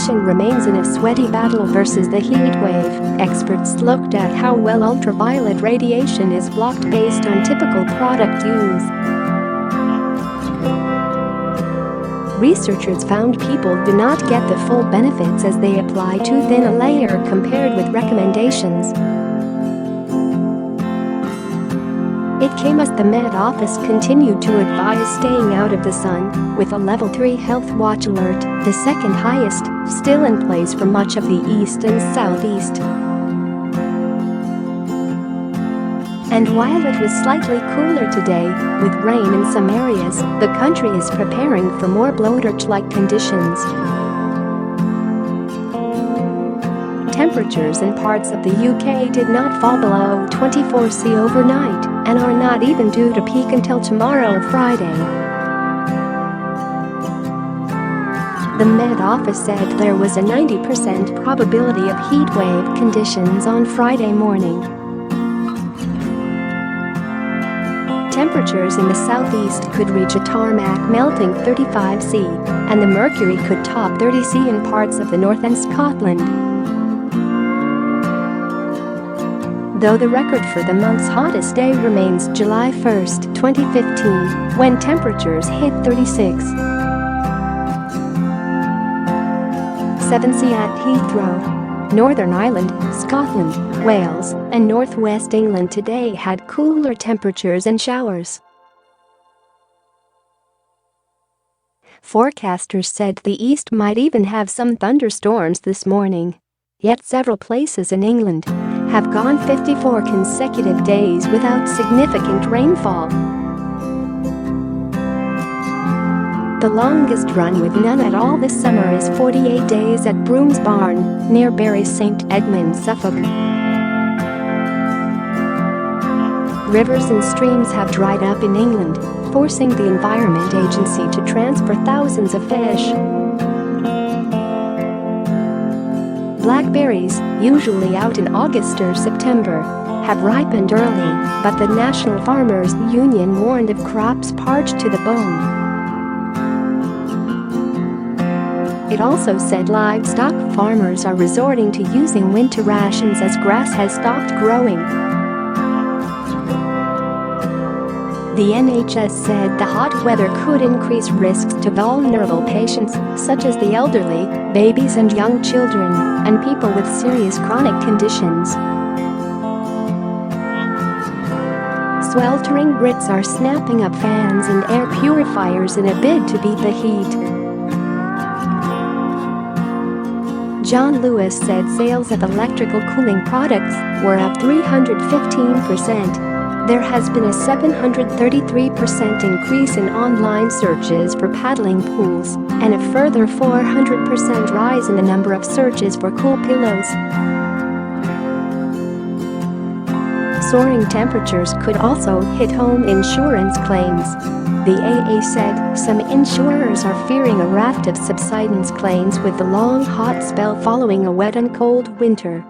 nation remains in a sweaty battle versus the heat wave. Experts looked at how well ultraviolet radiation is blocked based on typical product use. Researchers found people do not get the full benefits as they apply too thin a layer compared with recommendations. It came as the Met Office continued to advise staying out of the sun, with a Level 3 health watch alert, the second highest, still in place for much of the east and southeast. And while it was slightly cooler today, with rain in some areas, the country is preparing for more blowtorch-like conditions. Temperatures in parts of the UK did not fall below 24°C overnight and are not even due to peak until tomorrow, Friday. The Met Office said there was a 90% probability of heatwave conditions on Friday morning. Temperatures in the southeast could reach a tarmac-melting 35°C, and the mercury could top 30°C in parts of the north and Scotland. Though the record for the month's hottest day remains July 1, 2015, when temperatures hit 36°C at Heathrow. Northern Ireland, Scotland, Wales, and northwest England today had cooler temperatures and showers. Forecasters said the east might even have some thunderstorms this morning. Yet several places in England have gone 54 consecutive days without significant rainfall. The longest run with none at all this summer is 48 days at Brooms Barn, near Bury St Edmunds, Suffolk. Rivers and streams have dried up in England, forcing the Environment Agency to transfer thousands of fish. Blackberries, usually out in August or September, have ripened early, but the National Farmers Union warned of crops parched to the bone. It also said livestock farmers are resorting to using winter rations as grass has stopped growing. The NHS said the hot weather could increase risks to vulnerable patients, such as the elderly, babies and young children, and people with serious chronic conditions. Sweltering Brits are snapping up fans and air purifiers in a bid to beat the heat. John Lewis said sales of electrical cooling products were up 315%. There has been a 733% increase in online searches for paddling pools and a further 400% rise in the number of searches for cool pillows. Soaring temperatures could also hit home insurance claims. The AA said some insurers are fearing a raft of subsidence claims with the long hot spell following a wet and cold winter.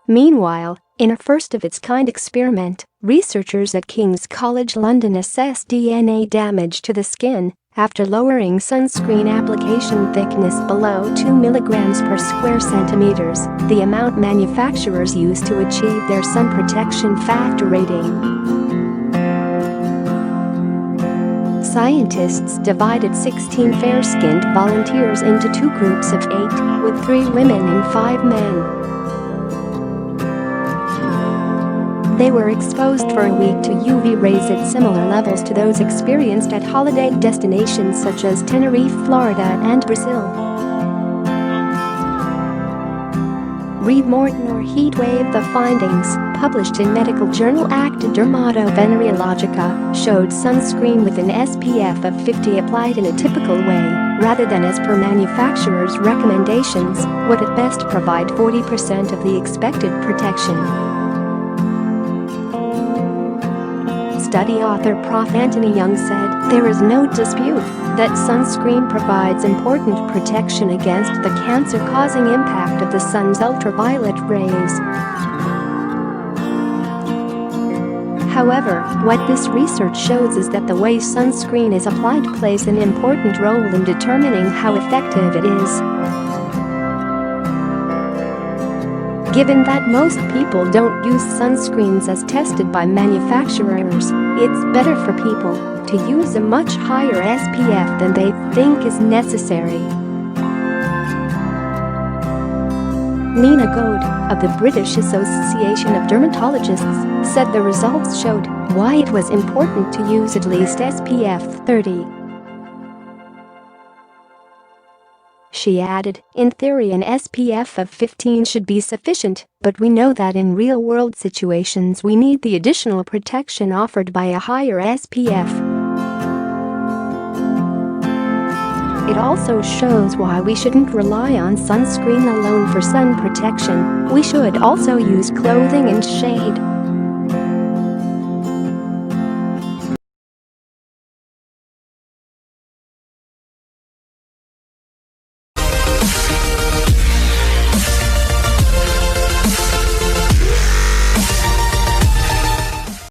Meanwhile, in a first-of-its-kind experiment, researchers at King's College London assessed DNA damage to the skin after lowering sunscreen application thickness below 2 mg per square centimeters, the amount manufacturers use to achieve their sun protection factor rating. Scientists divided 16 fair-skinned volunteers into 2 groups of 8, with 3 women and 5 men. They were exposed for a week to UV rays at similar levels to those experienced at holiday destinations such as Tenerife, Florida, and Brazil. Read Morton or Heatwave. The findings, published in medical journal Acta Dermatovenerologica, showed sunscreen with an SPF of 50 applied in a typical way, rather than as per manufacturers' recommendations, would at best provide 40% of the expected protection. Study author Prof. Anthony Young said, "There is no dispute that sunscreen provides important protection against the cancer-causing impact of the sun's ultraviolet rays. However, what this research shows is that the way sunscreen is applied plays an important role in determining how effective it is. Given that most people don't use sunscreens as tested by manufacturers, it's better for people to use a much higher SPF than they think is necessary. Nina Goad, of the British Association of Dermatologists, said the results showed why it was important to use at least SPF 30. She added, "In theory an SPF of 15 should be sufficient, but we know that in real-world situations we need the additional protection offered by a higher SPF. It also shows why we shouldn't rely on sunscreen alone for sun protection. We should also use clothing and shade."